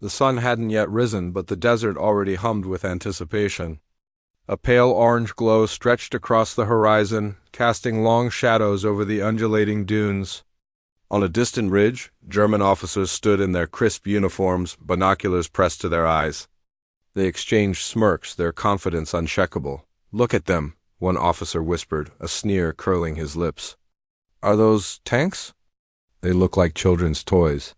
The sun hadn't yet risen, but the desert already hummed with anticipation. A pale orange glow stretched across the horizon, casting long shadows over the undulating dunes. On a distant ridge, German officers stood in their crisp uniforms, binoculars pressed to their eyes. They exchanged smirks, their confidence unshakable. "Look at them," one officer whispered, a sneer curling his lips. "Are those tanks?" "They look like children's toys."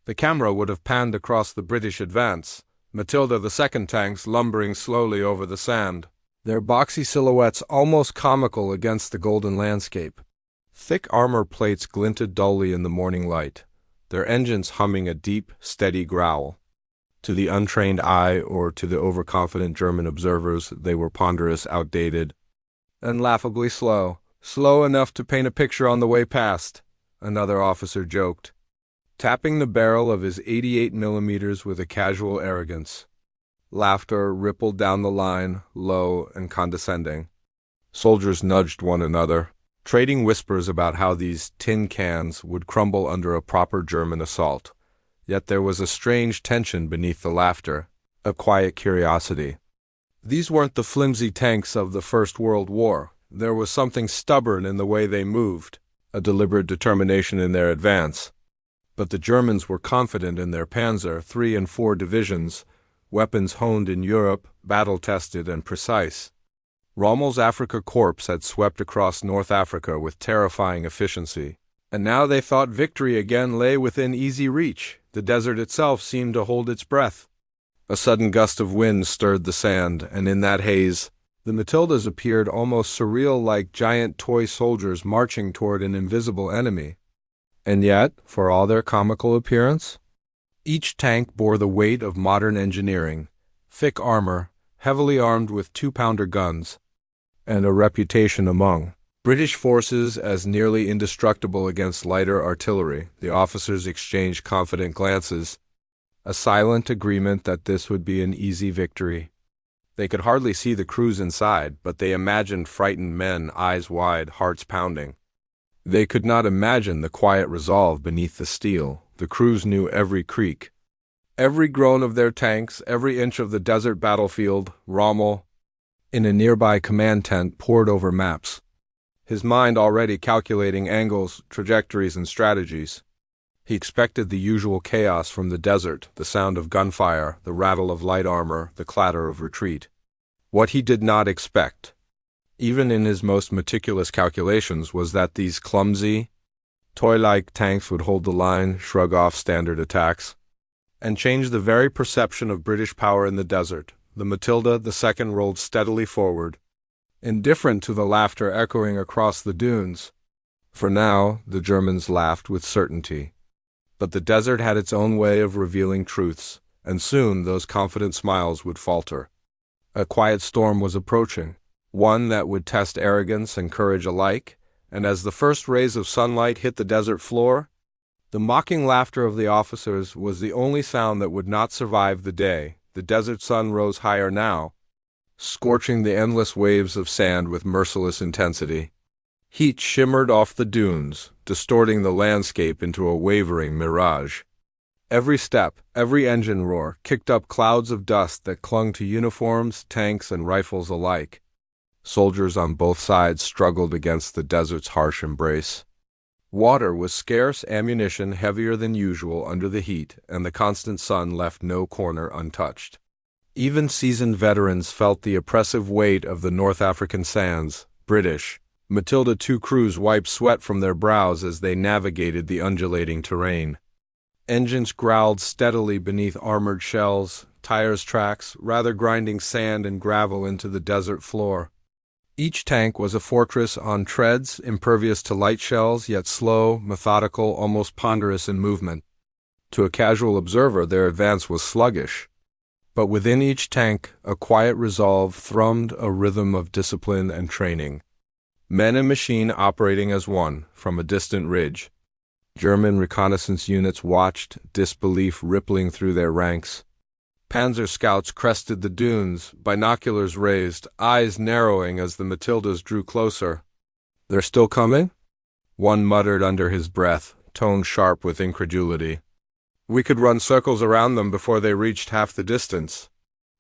The camera would have panned across the British advance, Matilda II tanks lumbering slowly over the sand, their boxy silhouettes almost comical against the golden landscape. Thick armor plates glinted dully in the morning light, their engines humming a deep, steady growl. To the untrained eye or to the overconfident German observers, they were ponderous, outdated, and laughably slow. "Slow enough to paint a picture on the way past," another officer joked, tapping the barrel of his 88mm with a casual arrogance. Laughter rippled down the line, low and condescending. Soldiers nudged one another, trading whispers about how these tin cans would crumble under a proper German assault. Yet there was a strange tension beneath the laughter, a quiet curiosity. These weren't the flimsy tanks of the First World War. There was something stubborn in the way they moved, a deliberate determination in their advance. But the Germans were confident in their Panzer III and IV divisions, weapons honed in Europe, battle-tested and precise. Rommel's Afrika Korps had swept across North Africa with terrifying efficiency, and now they thought victory again lay within easy reach. The desert itself seemed to hold its breath. A sudden gust of wind stirred the sand, and in that haze, the Matildas appeared almost surreal, like giant toy soldiers marching toward an invisible enemy. And yet, for all their comical appearance, each tank bore the weight of modern engineering, thick armor, heavily armed with 2-pounder guns, and a reputation among British forces as nearly indestructible against lighter artillery. The officers exchanged confident glances, a silent agreement that this would be an easy victory. They could hardly see the crews inside, but they imagined frightened men, eyes wide, hearts pounding. They could not imagine the quiet resolve beneath the steel. The crews knew every creak, every groan of their tanks, every inch of the desert battlefield. Rommel, in a nearby command tent, pored over maps, his mind already calculating angles, trajectories, and strategies. He expected the usual chaos from the desert, the sound of gunfire, the rattle of light armor, the clatter of retreat. What he did not expect, even in his most meticulous calculations, was that these clumsy, toy-like tanks would hold the line, shrug off standard attacks, and change the very perception of British power in the desert. The Matilda II rolled steadily forward, indifferent to the laughter echoing across the dunes. For now, the Germans laughed with certainty. But the desert had its own way of revealing truths, and soon those confident smiles would falter. A quiet storm was approaching, one that would test arrogance and courage alike, and as the first rays of sunlight hit the desert floor, the mocking laughter of the officers was the only sound that would not survive the day. The desert sun rose higher now, scorching the endless waves of sand with merciless intensity. Heat shimmered off the dunes, distorting the landscape into a wavering mirage. Every step, every engine roar, kicked up clouds of dust that clung to uniforms, tanks, and rifles alike. Soldiers on both sides struggled against the desert's harsh embrace. Water was scarce, ammunition heavier than usual under the heat, and the constant sun left no corner untouched. Even seasoned veterans felt the oppressive weight of the North African sands. British Matilda II crews wiped sweat from their brows as they navigated the undulating terrain. Engines growled steadily beneath armored shells, tires tracks, rather grinding sand and gravel into the desert floor. Each tank was a fortress on treads, impervious to light shells, yet slow, methodical, almost ponderous in movement. To a casual observer, their advance was sluggish. But within each tank, a quiet resolve thrummed, a rhythm of discipline and training. Men and machine operating as one, from a distant ridge. German reconnaissance units watched, disbelief rippling through their ranks. Panzer scouts crested the dunes, binoculars raised, eyes narrowing as the Matildas drew closer. "They're still coming?" one muttered under his breath, tone sharp with incredulity. We could run circles around them before they reached half the distance.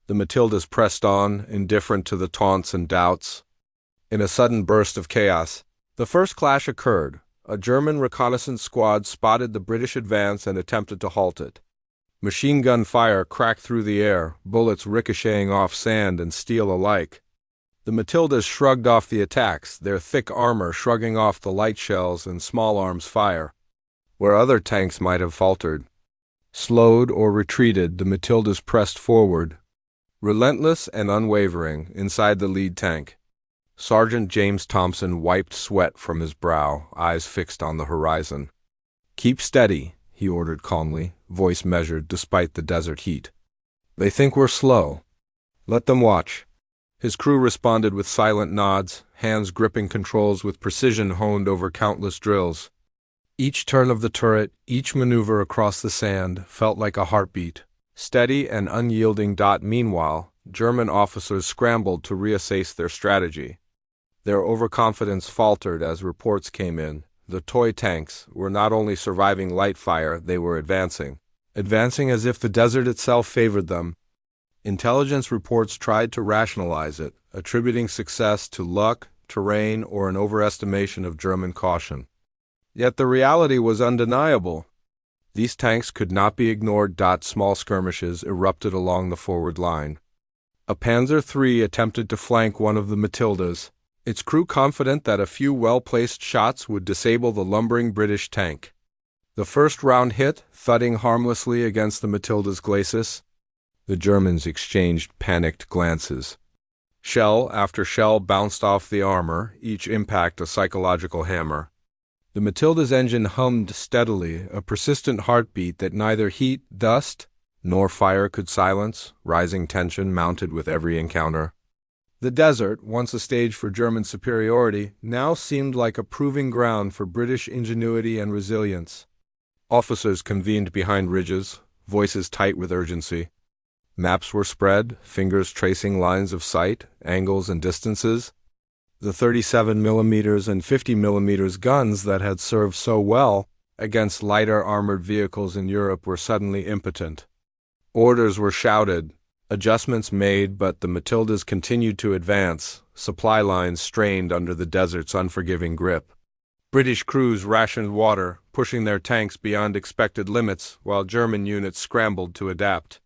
The Matildas pressed on, indifferent to the taunts and doubts. In a sudden burst of chaos, the first clash occurred. A German reconnaissance squad spotted the British advance and attempted to halt it. Machine gun fire cracked through the air, bullets ricocheting off sand and steel alike. The Matildas shrugged off the attacks, their thick armor shrugging off the light shells and small arms fire. Where other tanks might have faltered, slowed or retreated, the Matildas pressed forward, relentless and unwavering, inside the lead tank. Sergeant James Thompson wiped sweat from his brow, eyes fixed on the horizon. "Keep steady," he ordered calmly, voice measured despite the desert heat. "They think we're slow. Let them watch." His crew responded with silent nods, hands gripping controls with precision honed over countless drills. Each turn of the turret, each maneuver across the sand, felt like a heartbeat, steady and unyielding. Meanwhile, German officers scrambled to reassess their strategy. Their overconfidence faltered as reports came in. The toy tanks were not only surviving light fire, they were advancing as if the desert itself favored them. Intelligence reports tried to rationalize it, attributing success to luck, terrain, or an overestimation of German caution. Yet the reality was undeniable. These tanks could not be ignored. Small skirmishes erupted along the forward line. A Panzer III attempted to flank one of the Matildas, its crew confident that a few well-placed shots would disable the lumbering British tank. The first round hit, thudding harmlessly against the Matilda's glacis. The Germans exchanged panicked glances. Shell after shell bounced off the armor, each impact a psychological hammer. The Matilda's engine hummed steadily, a persistent heartbeat that neither heat, dust, nor fire could silence. Rising tension mounted with every encounter. The desert, once a stage for German superiority, now seemed like a proving ground for British ingenuity and resilience. Officers convened behind ridges, voices tight with urgency. Maps were spread, fingers tracing lines of sight, angles and distances. The 37mm and 50mm guns that had served so well against lighter armored vehicles in Europe were suddenly impotent. Orders were shouted, adjustments made, but the Matildas continued to advance, supply lines strained under the desert's unforgiving grip. British crews rationed water, pushing their tanks beyond expected limits, while German units scrambled to adapt.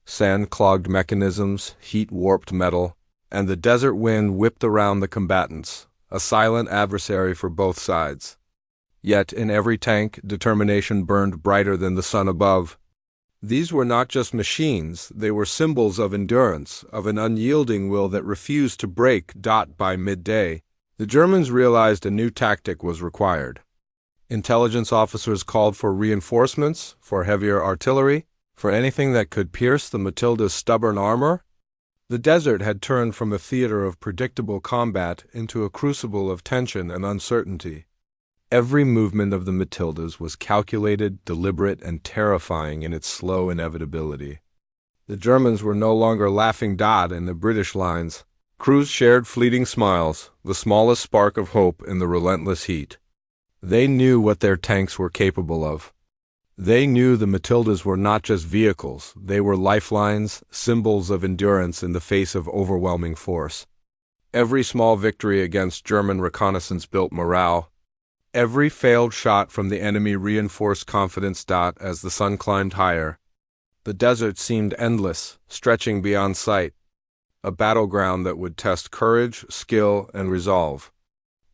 Sand-clogged mechanisms, heat-warped metal, and the desert wind whipped around the combatants, a silent adversary for both sides. Yet in every tank, determination burned brighter than the sun above. These were not just machines, they were symbols of endurance, of an unyielding will that refused to break. By midday, the Germans realized a new tactic was required. Intelligence officers called for reinforcements, for heavier artillery, for anything that could pierce the Matilda's stubborn armor. The desert had turned from a theater of predictable combat into a crucible of tension and uncertainty. Every movement of the Matildas was calculated, deliberate, and terrifying in its slow inevitability. The Germans were no longer laughing in the British lines. Crews shared fleeting smiles, the smallest spark of hope in the relentless heat. They knew what their tanks were capable of. They knew the Matildas were not just vehicles, they were lifelines, symbols of endurance in the face of overwhelming force. Every small victory against German reconnaissance built morale. Every failed shot from the enemy reinforced confidence. As the sun climbed higher, the desert seemed endless, stretching beyond sight, a battleground that would test courage, skill, and resolve.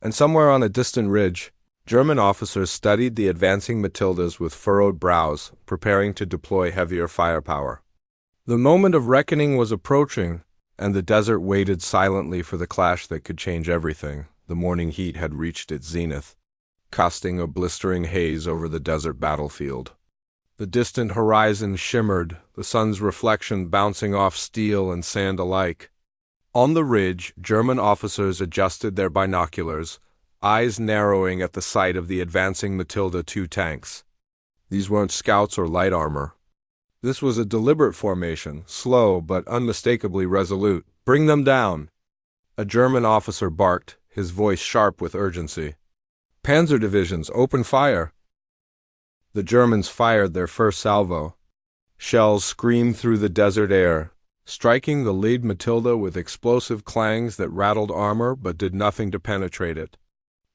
And somewhere on a distant ridge, German officers studied the advancing Matildas with furrowed brows, preparing to deploy heavier firepower. The moment of reckoning was approaching, and the desert waited silently for the clash that could change everything. The morning heat had reached its zenith, casting a blistering haze over the desert battlefield. The distant horizon shimmered, the sun's reflection bouncing off steel and sand alike. On the ridge, German officers adjusted their binoculars, eyes narrowing at the sight of the advancing Matilda II tanks. These weren't scouts or light armor. This was a deliberate formation, slow but unmistakably resolute. "Bring them down!" A German officer barked, his voice sharp with urgency. "Panzer divisions, open fire!" The Germans fired their first salvo. Shells screamed through the desert air, striking the lead Matilda with explosive clangs that rattled armor but did nothing to penetrate it.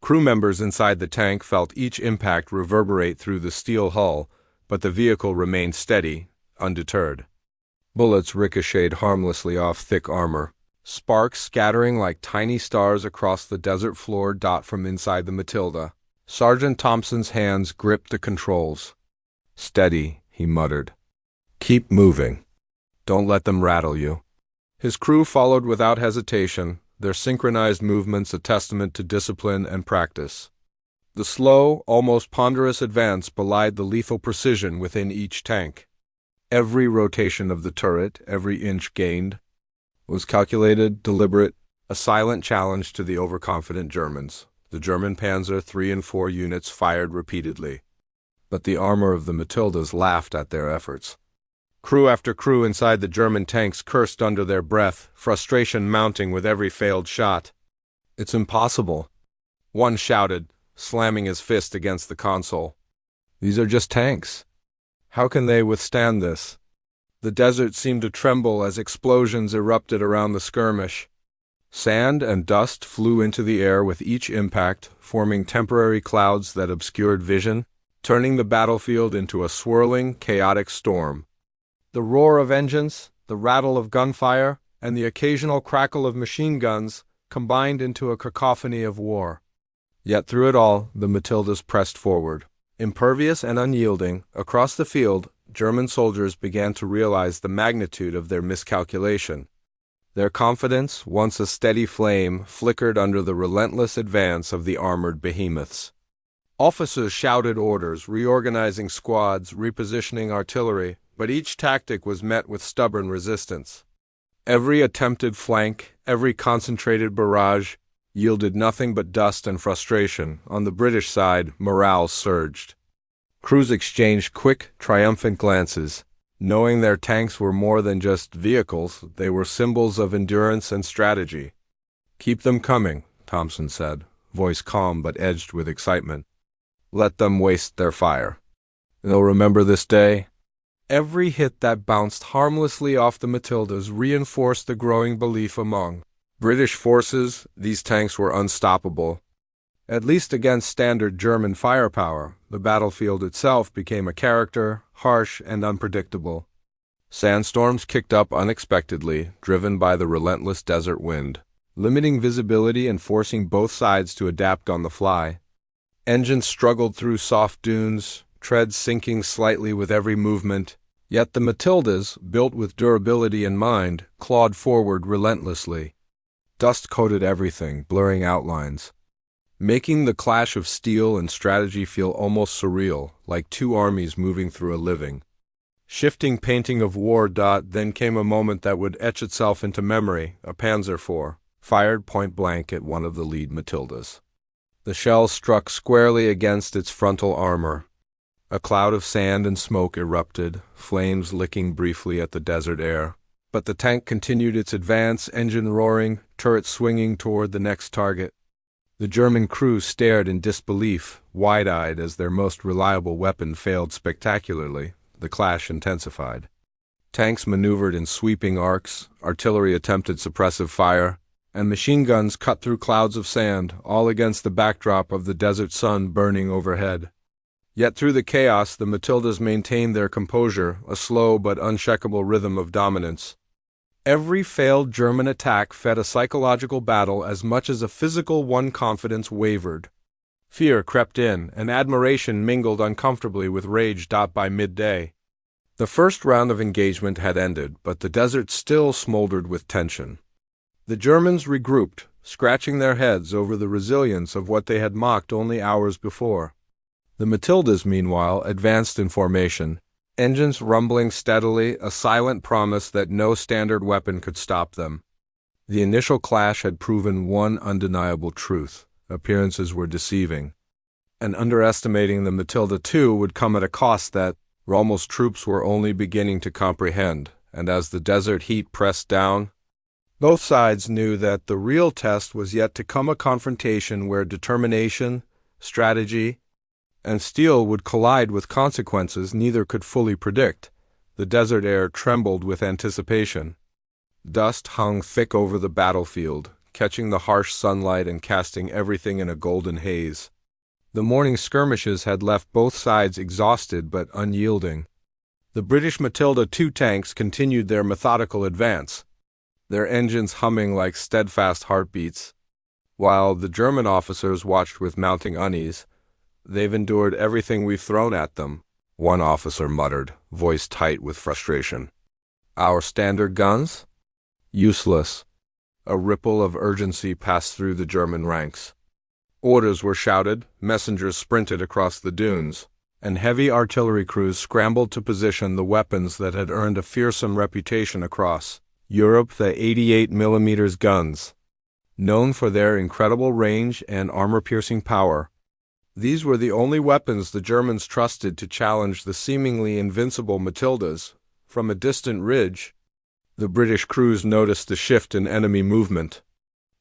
Crew members inside the tank felt each impact reverberate through the steel hull, but the vehicle remained steady, undeterred. Bullets ricocheted harmlessly off thick armor, sparks scattering like tiny stars across the desert floor. From inside the Matilda, Sergeant Thompson's hands gripped the controls. "Steady," he muttered. "Keep moving. Don't let them rattle you." His crew followed without hesitation, their synchronized movements a testament to discipline and practice. The slow, almost ponderous advance belied the lethal precision within each tank. Every rotation of the turret, every inch gained, was calculated, deliberate, a silent challenge to the overconfident Germans. The German Panzer III and IV units fired repeatedly, but the armor of the Matildas laughed at their efforts. Crew after crew inside the German tanks cursed under their breath, frustration mounting with every failed shot. "It's impossible," one shouted, slamming his fist against the console. "These are just tanks. How can they withstand this?" The desert seemed to tremble as explosions erupted around the skirmish. Sand and dust flew into the air with each impact, forming temporary clouds that obscured vision, turning the battlefield into a swirling, chaotic storm. The roar of engines, the rattle of gunfire, and the occasional crackle of machine guns combined into a cacophony of war. Yet through it all, the Matildas pressed forward. Impervious and unyielding, across the field, German soldiers began to realize the magnitude of their miscalculation. Their confidence, once a steady flame, flickered under the relentless advance of the armored behemoths. Officers shouted orders, reorganizing squads, repositioning artillery, but each tactic was met with stubborn resistance. Every attempted flank, every concentrated barrage, yielded nothing but dust and frustration. On the British side, morale surged. Crews exchanged quick, triumphant glances. Knowing their tanks were more than just vehicles, they were symbols of endurance and strategy. "Keep them coming," Thompson said, voice calm but edged with excitement. "Let them waste their fire. They'll remember this day." Every hit that bounced harmlessly off the Matildas reinforced the growing belief among British forces these tanks were unstoppable. At least against standard German firepower, the battlefield itself became a character, harsh and unpredictable. Sandstorms kicked up unexpectedly, driven by the relentless desert wind, limiting visibility and forcing both sides to adapt on the fly. Engines struggled through soft dunes, treads sinking slightly with every movement, yet the Matildas, built with durability in mind, clawed forward relentlessly. Dust coated everything, blurring outlines, making the clash of steel and strategy feel almost surreal, like two armies moving through a living, shifting painting of war. Then came a moment that would etch itself into memory. A Panzer IV fired point-blank at one of the lead Matildas. The shell struck squarely against its frontal armor. A cloud of sand and smoke erupted, flames licking briefly at the desert air. But the tank continued its advance, engine roaring, turret swinging toward the next target. The German crew stared in disbelief, wide-eyed as their most reliable weapon failed spectacularly. The clash intensified. Tanks maneuvered in sweeping arcs, artillery attempted suppressive fire, and machine guns cut through clouds of sand, all against the backdrop of the desert sun burning overhead. Yet through the chaos, the Matildas maintained their composure, a slow but unshakable rhythm of dominance. Every failed German attack fed a psychological battle as much as a physical one. Confidence wavered. Fear crept in, and admiration mingled uncomfortably with rage. By midday, the first round of engagement had ended, but the desert still smoldered with tension. The Germans regrouped, scratching their heads over the resilience of what they had mocked only hours before. The Matildas, meanwhile, advanced in formation, engines rumbling steadily, a silent promise that no standard weapon could stop them. The initial clash had proven one undeniable truth: appearances were deceiving, and underestimating the Matilda II would come at a cost that Rommel's troops were only beginning to comprehend. And as the desert heat pressed down, both sides knew that the real test was yet to come, a confrontation where determination, strategy, and steel would collide with consequences neither could fully predict. The desert air trembled with anticipation. Dust hung thick over the battlefield, catching the harsh sunlight and casting everything in a golden haze. The morning skirmishes had left both sides exhausted but unyielding. The British Matilda II tanks continued their methodical advance, their engines humming like steadfast heartbeats. While the German officers watched with mounting unease. "They've endured everything we've thrown at them," one officer muttered, voice tight with frustration. "Our standard guns? Useless." A ripple of urgency passed through the German ranks. Orders were shouted, messengers sprinted across the dunes, and heavy artillery crews scrambled to position the weapons that had earned a fearsome reputation across Europe. The 88mm guns, known for their incredible range and armor-piercing power. These were the only weapons the Germans trusted to challenge the seemingly invincible Matildas. From a distant ridge, the British crews noticed the shift in enemy movement.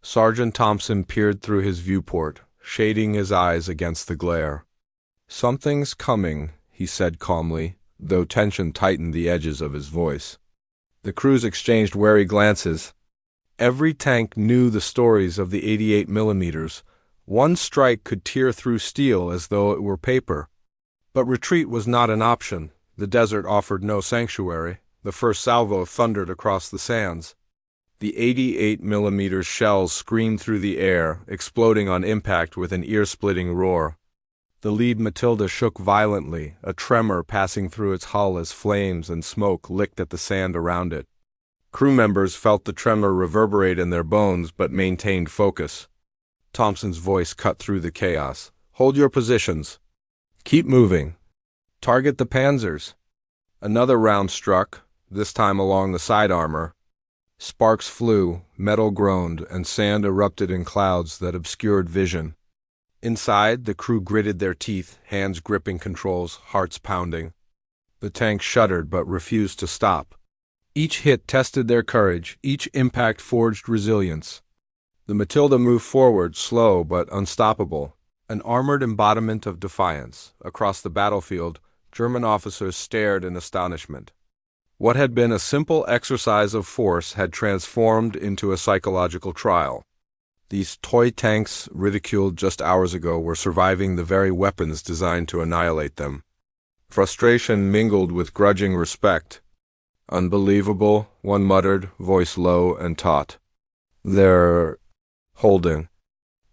Sergeant Thompson peered through his viewport, shading his eyes against the glare. "Something's coming," he said calmly, though tension tightened the edges of his voice. The crews exchanged wary glances. Every tank knew the stories of the 88mm. One strike could tear through steel as though it were paper. But retreat was not an option. The desert offered no sanctuary. The first salvo thundered across the sands. The 88mm shells screamed through the air, exploding on impact with an ear-splitting roar. The lead Matilda shook violently, a tremor passing through its hull as flames and smoke licked at the sand around it. Crew members felt the tremor reverberate in their bones but maintained focus. Thompson's voice cut through the chaos. "Hold your positions. Keep moving. Target the panzers." Another round struck, this time along the side armor. Sparks flew, metal groaned, and sand erupted in clouds that obscured vision. Inside, the crew gritted their teeth, hands gripping controls, hearts pounding. The tank shuddered but refused to stop. Each hit tested their courage, each impact forged resilience. The Matilda moved forward, slow but unstoppable, an armored embodiment of defiance. Across the battlefield, German officers stared in astonishment. What had been a simple exercise of force had transformed into a psychological trial. These toy tanks, ridiculed just hours ago, were surviving the very weapons designed to annihilate them. Frustration mingled with grudging respect. "Unbelievable," one muttered, voice low and taut. "They're holding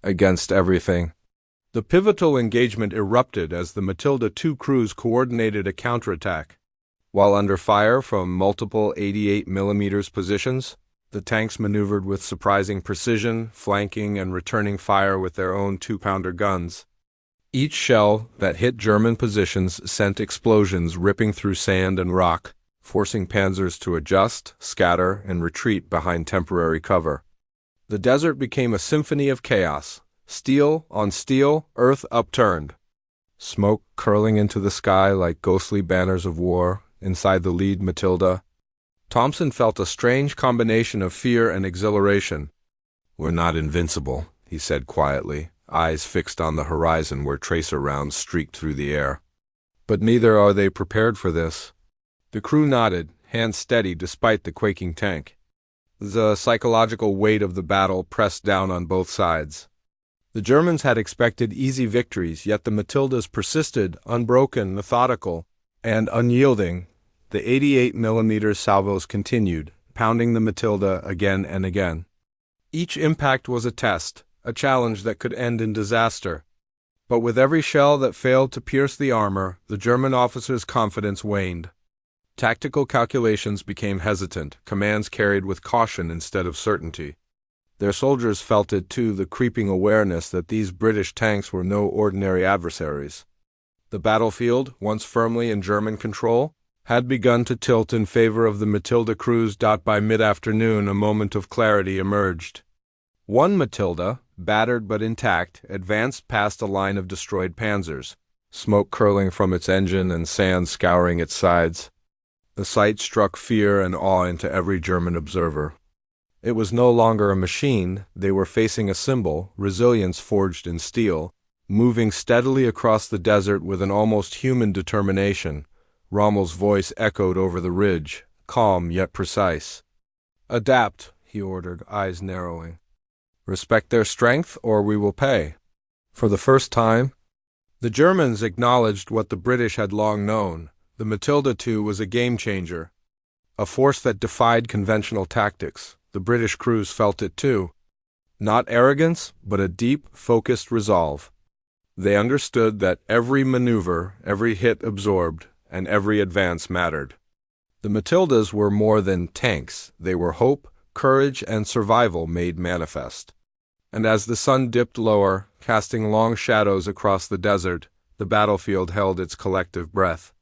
against everything." The pivotal engagement erupted as the Matilda II crews coordinated a counterattack. While under fire from multiple 88mm positions, the tanks maneuvered with surprising precision, flanking and returning fire with their own 2-pounder guns. Each shell that hit German positions sent explosions ripping through sand and rock, forcing panzers to adjust, scatter, and retreat behind temporary cover. The desert became a symphony of chaos. Steel on steel, earth upturned. Smoke curling into the sky like ghostly banners of war inside the lead Matilda. Thompson felt a strange combination of fear and exhilaration. "We're not invincible," he said quietly, eyes fixed on the horizon where tracer rounds streaked through the air. "But neither are they prepared for this." The crew nodded, hands steady despite the quaking tank. The psychological weight of the battle pressed down on both sides. The Germans had expected easy victories, yet the Matildas persisted, unbroken, methodical, and unyielding. The 88mm salvos continued, pounding the Matilda again and again. Each impact was a test, a challenge that could end in disaster. But with every shell that failed to pierce the armor, the German officers' confidence waned. Tactical calculations became hesitant, commands carried with caution instead of certainty. Their soldiers felt it too, the creeping awareness that these British tanks were no ordinary adversaries. The battlefield, once firmly in German control, had begun to tilt in favor of the Matilda crews. By mid-afternoon, a moment of clarity emerged. One Matilda, battered but intact, advanced past a line of destroyed panzers, smoke curling from its engine and sand scouring its sides. The sight struck fear and awe into every German observer. It was no longer a machine. They were facing a symbol, resilience forged in steel, Moving steadily across the desert with an almost human determination, Rommel's voice echoed over the ridge, calm yet precise. "Adapt," he ordered, eyes narrowing. "Respect their strength, or we will pay." For the first time, the Germans acknowledged what the British had long known. The Matilda II was a game-changer, a force that defied conventional tactics. The British crews felt it too. Not arrogance, but a deep, focused resolve. They understood that every maneuver, every hit absorbed, and every advance mattered. The Matildas were more than tanks. They were hope, courage, and survival made manifest. And as the sun dipped lower, casting long shadows across the desert, the battlefield held its collective breath.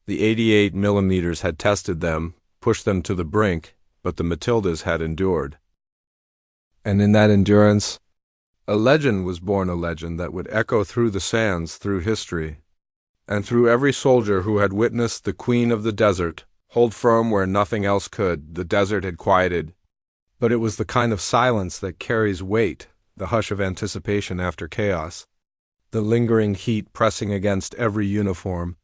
The 88 millimeters had tested them, pushed them to the brink, but the Matildas had endured. And in that endurance, a legend was born, a legend that would echo through the sands, through history, and through every soldier who had witnessed the Queen of the Desert hold firm where nothing else could. The desert had quieted, but it was the kind of silence that carries weight, the hush of anticipation after chaos, the lingering heat pressing against every uniform,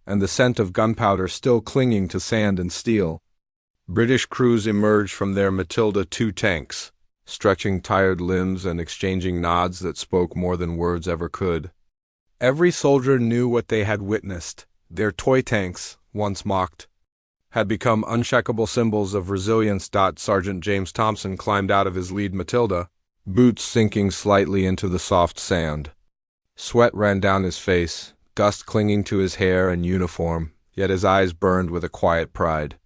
and the scent of gunpowder still clinging to sand and steel. British crews emerged from their Matilda II tanks, stretching tired limbs and exchanging nods that spoke more than words ever could. Every soldier knew what they had witnessed. Their toy tanks, once mocked, had become unshakable symbols of resilience. Sergeant James Thompson climbed out of his lead Matilda, boots sinking slightly into the soft sand. Sweat ran down his face, dust clinging to his hair and uniform, yet his eyes burned with a quiet pride.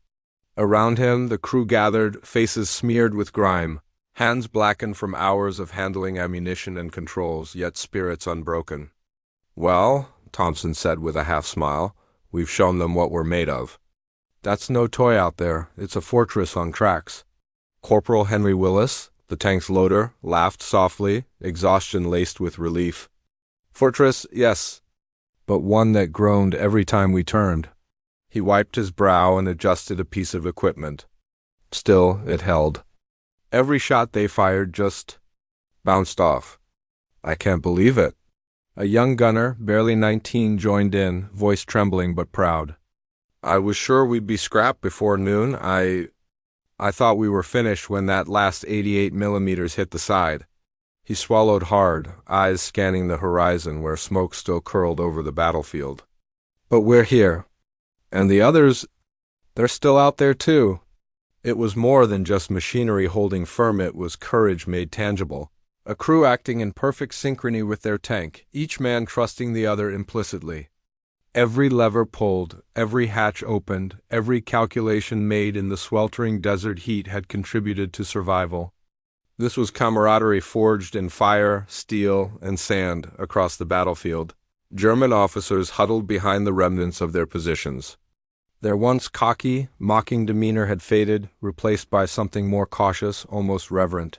Around him, the crew gathered, faces smeared with grime, hands blackened from hours of handling ammunition and controls, yet spirits unbroken. "Well," Thompson said with a half-smile, "we've shown them what we're made of. That's no toy out there. It's a fortress on tracks." Corporal Henry Willis, the tank's loader, laughed softly, exhaustion laced with relief. "Fortress, yes, but one that groaned every time we turned." He wiped his brow and adjusted a piece of equipment. Still, it held. Every shot they fired just bounced off. "I can't believe it." A young gunner, barely 19, joined in, voice trembling but proud. "I was sure we'd be scrapped before noon. I thought we were finished when that last 88 millimeters hit the side." He swallowed hard, eyes scanning the horizon where smoke still curled over the battlefield. "But we're here. And the others, they're still out there too." It was more than just machinery holding firm, it was courage made tangible. A crew acting in perfect synchrony with their tank, each man trusting the other implicitly. Every lever pulled, every hatch opened, every calculation made in the sweltering desert heat had contributed to survival. This was camaraderie forged in fire, steel, and sand across the battlefield. German officers huddled behind the remnants of their positions. Their once cocky, mocking demeanor had faded, replaced by something more cautious, almost reverent.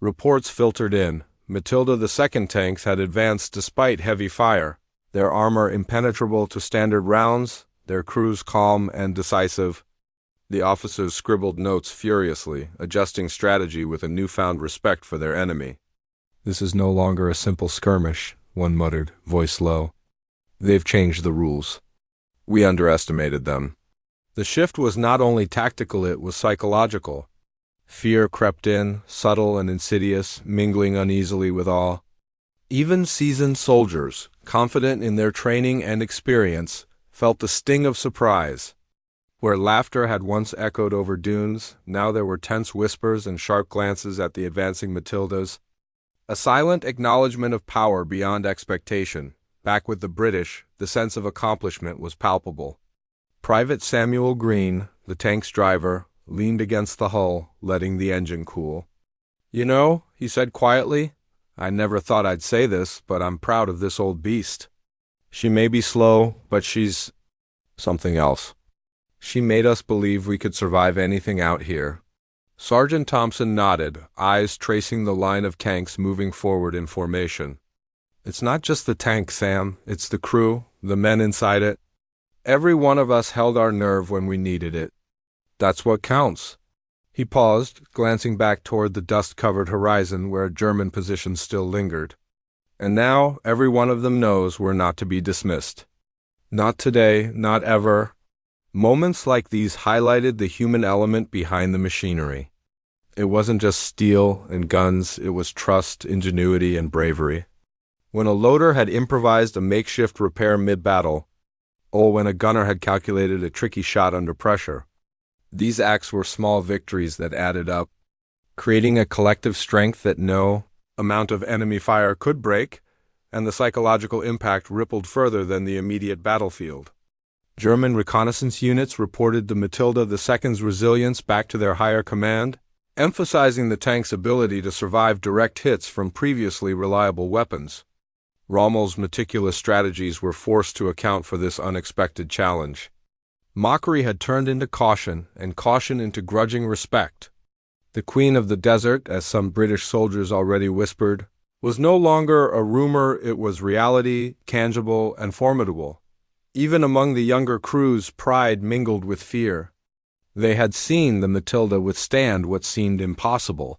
Reports filtered in. Matilda II tanks had advanced despite heavy fire, their armor impenetrable to standard rounds, their crews calm and decisive. The officers scribbled notes furiously, adjusting strategy with a newfound respect for their enemy. "This is no longer a simple skirmish," one muttered, voice low. "They've changed the rules. We underestimated them." The shift was not only tactical, it was psychological. Fear crept in, subtle and insidious, mingling uneasily with awe. Even seasoned soldiers, confident in their training and experience, felt the sting of surprise. Where laughter had once echoed over dunes, now there were tense whispers and sharp glances at the advancing Matildas. A silent acknowledgement of power beyond expectation. Back with the British, the sense of accomplishment was palpable. Private Samuel Green, the tank's driver, leaned against the hull, letting the engine cool. "You know," he said quietly, "I never thought I'd say this, but I'm proud of this old beast. She may be slow, but she's something else. She made us believe we could survive anything out here." Sergeant Thompson nodded, eyes tracing the line of tanks moving forward in formation. "It's not just the tank, Sam. It's the crew, the men inside it. Every one of us held our nerve when we needed it. That's what counts." He paused, glancing back toward the dust-covered horizon where a German position still lingered. And now every one of them knows we're not to be dismissed. Not today, not ever. Moments like these highlighted the human element behind the machinery. It wasn't just steel and guns, it was trust, ingenuity, and bravery. When a loader had improvised a makeshift repair mid-battle, or when a gunner had calculated a tricky shot under pressure, these acts were small victories that added up, creating a collective strength that no amount of enemy fire could break, and the psychological impact rippled further than the immediate battlefield. German reconnaissance units reported the Matilda II's resilience back to their higher command, emphasizing the tank's ability to survive direct hits from previously reliable weapons. Rommel's meticulous strategies were forced to account for this unexpected challenge. Mockery had turned into caution, and caution into grudging respect. The Queen of the Desert, as some British soldiers already whispered, was no longer a rumor, it was reality, tangible and formidable. Even among the younger crews, pride mingled with fear. They had seen the Matilda withstand what seemed impossible.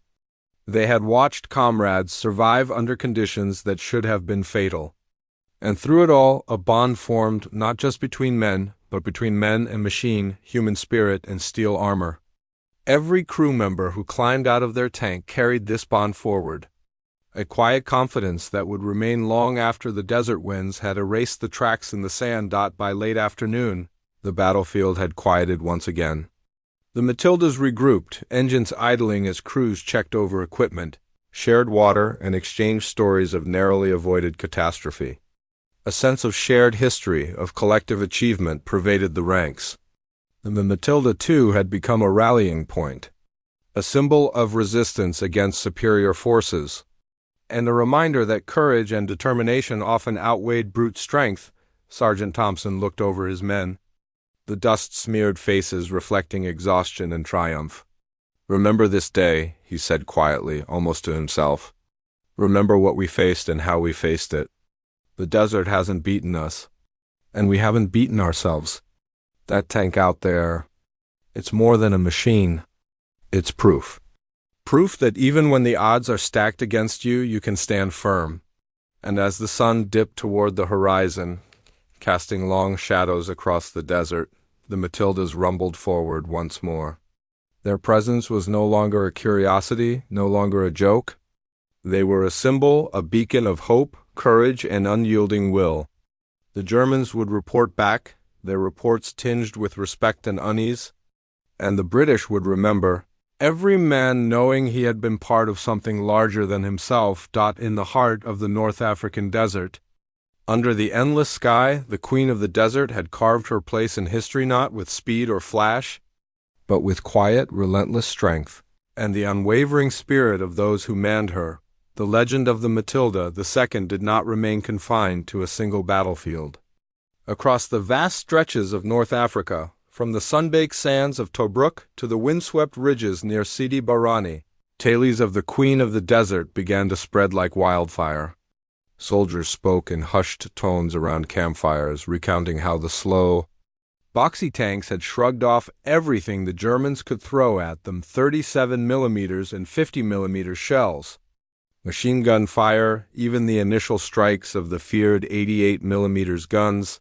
They had watched comrades survive under conditions that should have been fatal. And through it all, a bond formed not just between men, but between men and machine, human spirit and steel armor. Every crew member who climbed out of their tank carried this bond forward. A quiet confidence that would remain long after the desert winds had erased the tracks in the sand. By late afternoon, the battlefield had quieted once again. The Matildas regrouped, engines idling as crews checked over equipment, shared water, and exchanged stories of narrowly avoided catastrophe. A sense of shared history, of collective achievement, pervaded the ranks. The Matilda II had become a rallying point, a symbol of resistance against superior forces, and a reminder that courage and determination often outweighed brute strength. Sergeant Thompson looked over his men, the dust-smeared faces reflecting exhaustion and triumph. "Remember this day," he said quietly, almost to himself. "Remember what we faced and how we faced it. The desert hasn't beaten us, and we haven't beaten ourselves. That tank out there, it's more than a machine. It's proof. Proof that even when the odds are stacked against you, you can stand firm." And as the sun dipped toward the horizon, casting long shadows across the desert, the Matildas rumbled forward once more. Their presence was no longer a curiosity, no longer a joke. They were a symbol, a beacon of hope, courage, and unyielding will. The Germans would report back, their reports tinged with respect and unease, and the British would remember, every man knowing he had been part of something larger than himself. In the heart of the North African desert, under the endless sky, the Queen of the Desert had carved her place in history not with speed or flash, but with quiet, relentless strength, and the unwavering spirit of those who manned her. The legend of the Matilda II did not remain confined to a single battlefield. Across the vast stretches of North Africa, from the sun-baked sands of Tobruk to the windswept ridges near Sidi Barrani, tales of the Queen of the Desert began to spread like wildfire. Soldiers spoke in hushed tones around campfires, recounting how the slow, boxy tanks had shrugged off everything the Germans could throw at them: 37mm and 50mm shells, machine gun fire, even the initial strikes of the feared 88mm guns.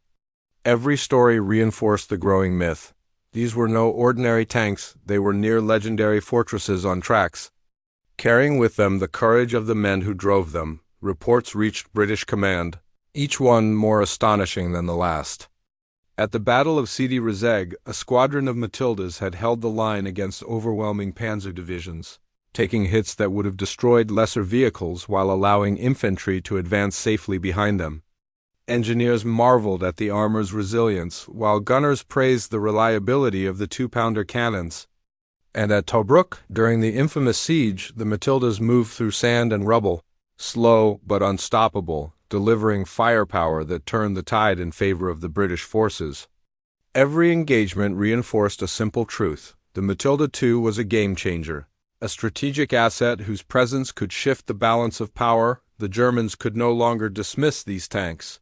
Every story reinforced the growing myth. These were no ordinary tanks, they were near-legendary fortresses on tracks. Carrying with them the courage of the men who drove them, reports reached British command, each one more astonishing than the last. At the Battle of Sidi Rezegh, a squadron of Matildas had held the line against overwhelming panzer divisions, taking hits that would have destroyed lesser vehicles while allowing infantry to advance safely behind them. Engineers marveled at the armor's resilience, while gunners praised the reliability of the 2-pounder cannons. And at Tobruk, during the infamous siege, the Matildas moved through sand and rubble, slow but unstoppable, delivering firepower that turned the tide in favor of the British forces. Every engagement reinforced a simple truth: the Matilda II was a game-changer, a strategic asset whose presence could shift the balance of power. The Germans could no longer dismiss these tanks.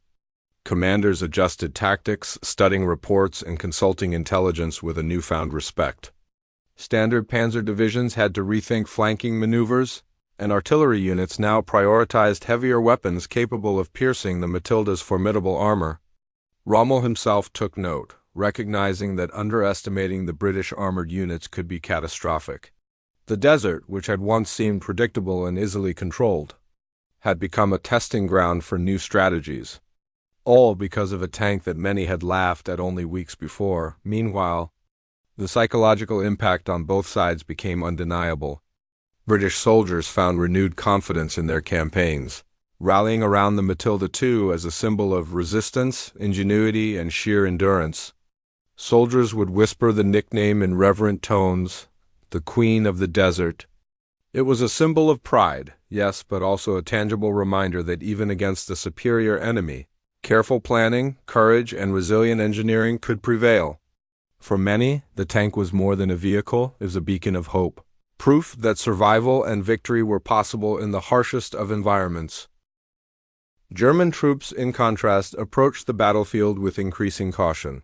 Commanders adjusted tactics, studying reports, and consulting intelligence with a newfound respect. Standard panzer divisions had to rethink flanking maneuvers, and artillery units now prioritized heavier weapons capable of piercing the Matilda's formidable armor. Rommel himself took note, recognizing that underestimating the British armored units could be catastrophic. The desert, which had once seemed predictable and easily controlled, had become a testing ground for new strategies, all because of a tank that many had laughed at only weeks before. Meanwhile, the psychological impact on both sides became undeniable. British soldiers found renewed confidence in their campaigns, rallying around the Matilda II as a symbol of resistance, ingenuity, and sheer endurance. Soldiers would whisper the nickname in reverent tones, the Queen of the Desert. It was a symbol of pride, yes, but also a tangible reminder that even against a superior enemy, careful planning, courage, and resilient engineering could prevail. For many, the tank was more than a vehicle, it was a beacon of hope, proof that survival and victory were possible in the harshest of environments. German troops, in contrast, approached the battlefield with increasing caution.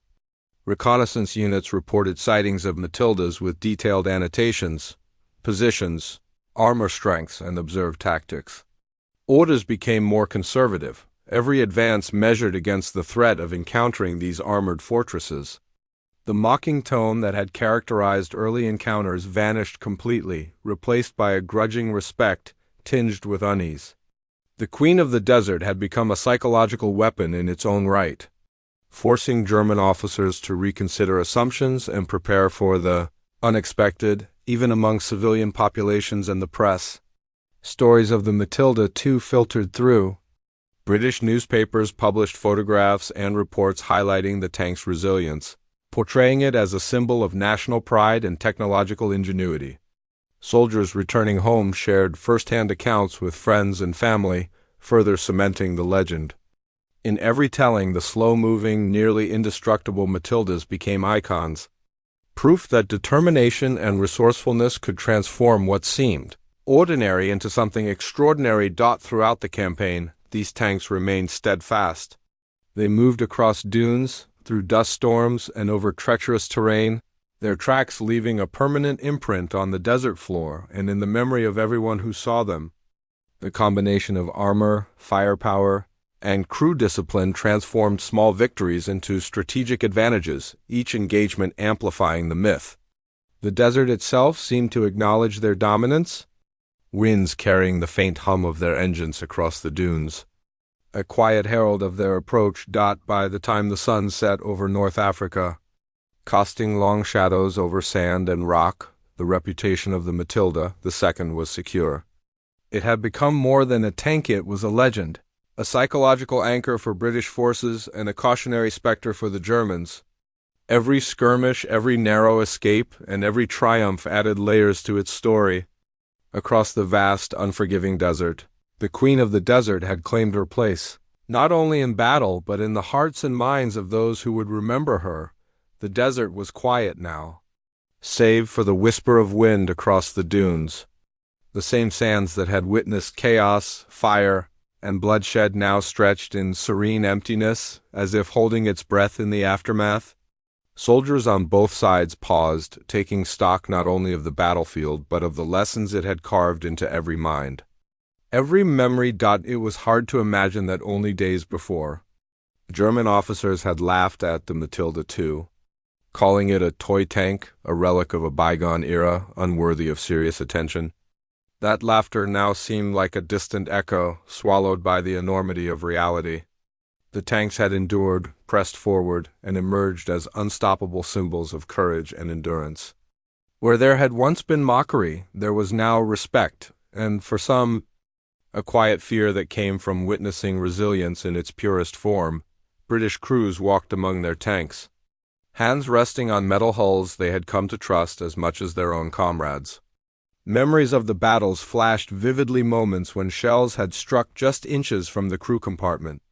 Reconnaissance units reported sightings of Matildas with detailed annotations, positions, armor strengths, and observed tactics. Orders became more conservative, every advance measured against the threat of encountering these armored fortresses. The mocking tone that had characterized early encounters vanished completely, replaced by a grudging respect tinged with unease. The Queen of the Desert had become a psychological weapon in its own right, forcing German officers to reconsider assumptions and prepare for the unexpected, even among civilian populations and the press. Stories of the Matilda II filtered through. British newspapers published photographs and reports highlighting the tank's resilience, portraying it as a symbol of national pride and technological ingenuity. Soldiers returning home shared first-hand accounts with friends and family, further cementing the legend. In every telling, the slow-moving, nearly indestructible Matildas became icons, proof that determination and resourcefulness could transform what seemed ordinary into something extraordinary. Throughout the campaign, these tanks remained steadfast. They moved across dunes, through dust storms, and over treacherous terrain, their tracks leaving a permanent imprint on the desert floor and in the memory of everyone who saw them. The combination of armor, firepower, and crew discipline transformed small victories into strategic advantages, each engagement amplifying the myth. The desert itself seemed to acknowledge their dominance, winds carrying the faint hum of their engines across the dunes, a quiet herald of their approach. By the time the sun set over North Africa, casting long shadows over sand and rock, the reputation of the Matilda II was secure. It had become more than a tank, it was a legend, a psychological anchor for British forces and a cautionary specter for the Germans. Every skirmish, every narrow escape, and every triumph added layers to its story. Across the vast, unforgiving desert, the Queen of the Desert had claimed her place, not only in battle but in the hearts and minds of those who would remember her. The desert was quiet now, save for the whisper of wind across the dunes. The same sands that had witnessed chaos, fire, and bloodshed now stretched in serene emptiness, as if holding its breath in the aftermath. Soldiers on both sides paused, taking stock not only of the battlefield but of the lessons it had carved into every mind, every memory. It was hard to imagine that only days before, German officers had laughed at the Matilda II, calling it a toy tank, a relic of a bygone era, unworthy of serious attention. That laughter now seemed like a distant echo, swallowed by the enormity of reality. The tanks had endured, pressed forward, and emerged as unstoppable symbols of courage and endurance. Where there had once been mockery, there was now respect, and for some, a quiet fear that came from witnessing resilience in its purest form. British crews walked among their tanks, hands resting on metal hulls they had come to trust as much as their own comrades. Memories of the battles flashed vividly, moments when shells had struck just inches from the crew compartment,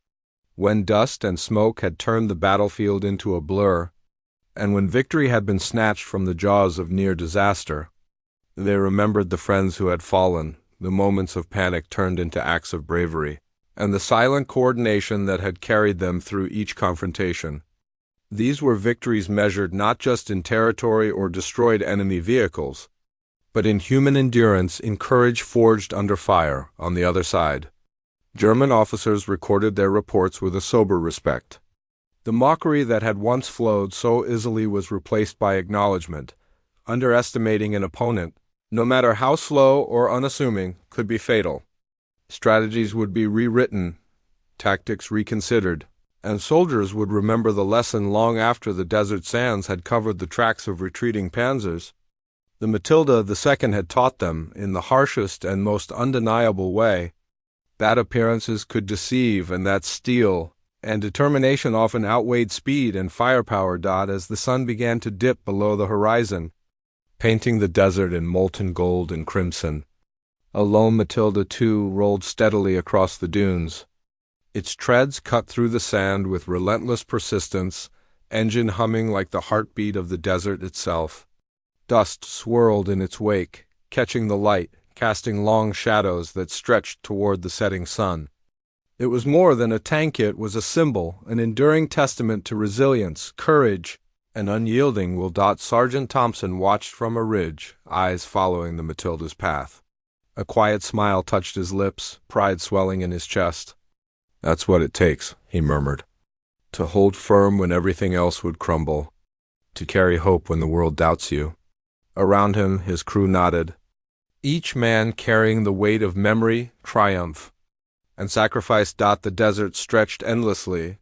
when dust and smoke had turned the battlefield into a blur, and when victory had been snatched from the jaws of near disaster. They remembered the friends who had fallen, the moments of panic turned into acts of bravery, and the silent coordination that had carried them through each confrontation. These were victories measured not just in territory or destroyed enemy vehicles, but in human endurance, in courage forged under fire on the other side. German officers recorded their reports with a sober respect. The mockery that had once flowed so easily was replaced by acknowledgment. Underestimating an opponent, no matter how slow or unassuming, could be fatal. Strategies would be rewritten, tactics reconsidered, and soldiers would remember the lesson long after the desert sands had covered the tracks of retreating panzers. The Matilda II had taught them, in the harshest and most undeniable way, that appearances could deceive and that steel and determination often outweighed speed and firepower. As the sun began to dip below the horizon, painting the desert in molten gold and crimson, a lone Matilda II rolled steadily across the dunes. Its treads cut through the sand with relentless persistence, engine humming like the heartbeat of the desert itself. Dust swirled in its wake, catching the light, casting long shadows that stretched toward the setting sun. It was more than a tank, it was a symbol, an enduring testament to resilience, courage, and unyielding will. Sergeant Thompson watched from a ridge, eyes following the Matilda's path. A quiet smile touched his lips, pride swelling in his chest. "That's what it takes," he murmured. "To hold firm when everything else would crumble. To carry hope when the world doubts you." Around him, his crew nodded, each man carrying the weight of memory, triumph, and sacrifice. The desert stretched endlessly,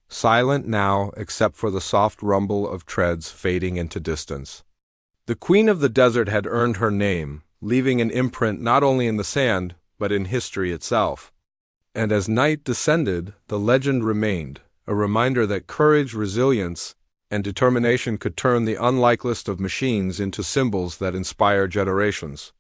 silent now except for the soft rumble of treads fading into distance. The Queen of the Desert had earned her name, leaving an imprint not only in the sand, but in history itself. And as night descended, the legend remained, a reminder that courage, resilience, and determination could turn the unlikeliest of machines into symbols that inspire generations.